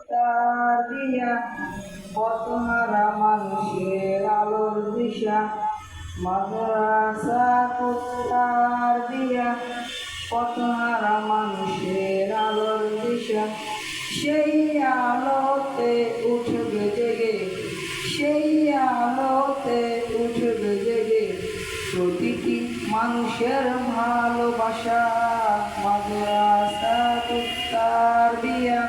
তার দিয়া পথহারা মানুষের আলোর দিশা মাদ্রাসা তার দিয়া পথহারা মানুষের আলোর দিশা সেই আলোতে উঠবে জেগে সেই আলোতে উঠবে জেগে প্রতিটি মানুষের ভালোবাসা মাদ্রাসা তার দিয়া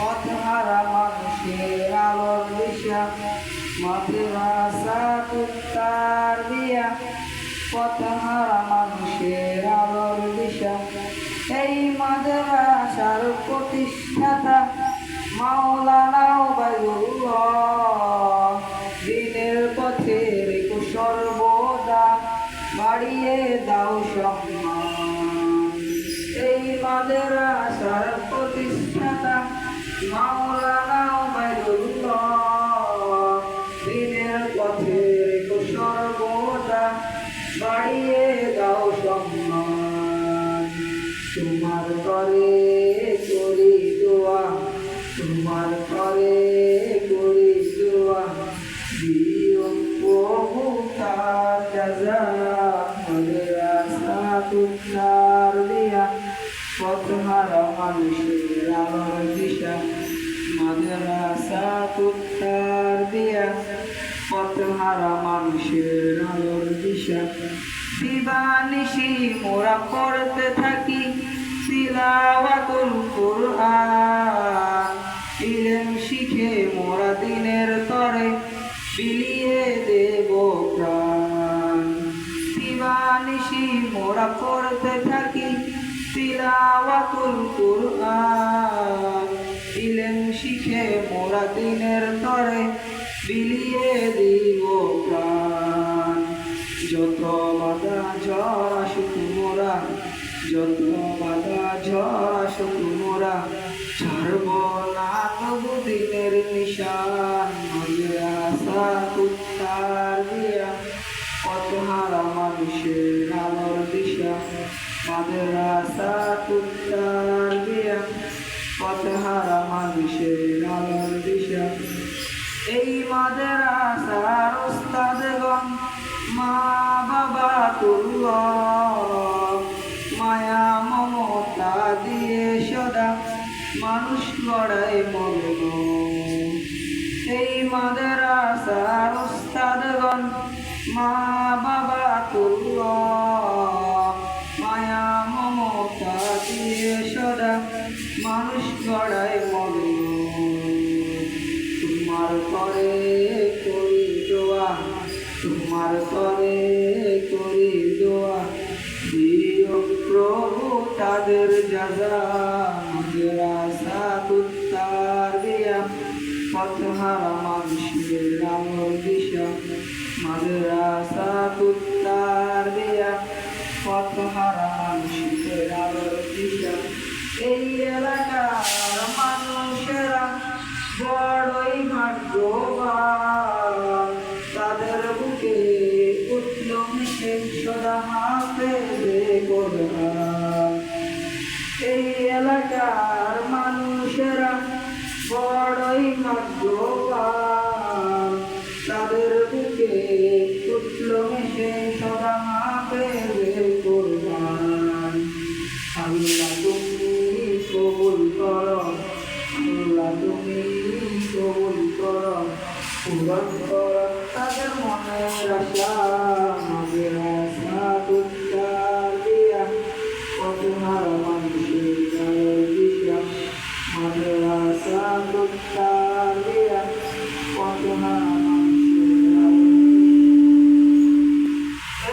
পথহারা মানুষের আলোর দিশা মাদ্রাসা তার দিয়া পথহারা মানুষের আলোর দিশা এই মাদ্রাসার প্রতিষ্ঠাতা মাওলানা ওবায়দুল্লাহ দিনের পথে রেখো সর্বদা বাড়িয়ে দাও সম্মান এই মাদ্রাসার প্রতিষ্ঠাতা মাওলানা ওবায়দুল্লাহ দিনের পথে রেখো সর্বদা বাড়িয়ে দাও সম্মান তোমার করে করি দোয়া তোমার করে করি দোয়া দিও প্রভু তার জাযা মাদ্রাসা তার দিয়া পথহারা মানুষের আলোর দিশা মাদ্রাসা তার দিয়া পথহারা মানুষের আলোর দিশা দিবানিশি মোরা পড়তে থাকি তিলাওয়াতুল কুরআন ইলম শিখে মোরা দিনের তরে বিলিয়ে দেব প্রাণ দিবানিশি মোরা পড়তে থাকি তিলাওয়াতুল কুরআন ইলম শিখে মোরা দিনের তরে বিলিয়ে দিব প্রাণ যত বাধা ঝড় আসুক মোরা যত বাধা ঝড় আসুক মোরা ছাড়ব না তবু দিনের নিশান মাদ্রাসা তার দিয়া পথহারা মানুষের আলোর দিশা মাদ্রাসা তার দিয়া পথহারা মানুষের আলোর দিশা এই মাদ্রাসার ওস্তাদগণ মা বাবা তুল্লাহ মায়া মমতা দিয়ে সদা মানুষ গড়াই মগ্ন এই মাদ্রাসার ওস্তাদগণ মা বাবা তুল্লাহ মায়া মমতা দিয়ে সদা মানুষ গড়াই মগ্ন তোমার করে করি দোয়া তোমার করে করি দোয়া দিও প্রভু তাদের জাযা মাদ্রাসা তার দিয়া পথহারা মানুষের আলোর দিশা মাদ্রাসা তার দিয়া পথহারা মানুষের আলোর দিশা এই এলাকার মানুষেরা বড়ই ভাগ্যবান তাদের বুকে উঠল মিশে সদা হাফেজে কোরআন এই এলাকার মানুষেরা বড়ই ভাগ্যবান তাদের বুকে উঠল মিশে সদা হাফেজে কোরআন আল্লাহ তুমি কবুল করো আল্লাহ তুমি কবুল করো পূরণ করো তাদের মনের আশা মাদ্রাসা তার দিয়া পথহারা মানুষের আলোর দিশা মাদ্রাসা তার দিয়া পথহারা মানুষের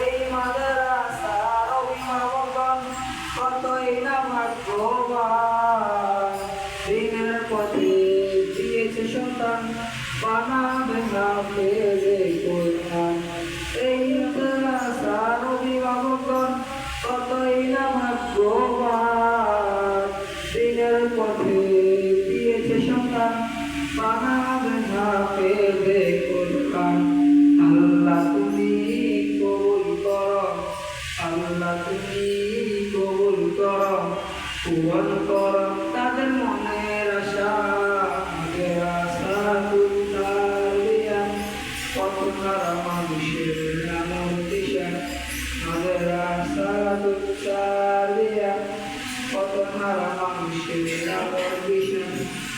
এই মাদ্রাসার অভিভাবকগণ কতই না ভাগ্যবান দিনের পথে দিয়েছে সন্তান বানাবে হাফেজে কোরআন এই মাদ্রাসার অভিভাবকগণ কতই না ভাগ্যবান দিনের পথে দিয়েছে সন্তান বানাবে হাফেজে কোরআন আল্লাহ তুমি কবুল করো আল্লাহ তুমি কবুল করো পূরণ করো তাদের মনের আশা সারা মানুষের আদর বিষয়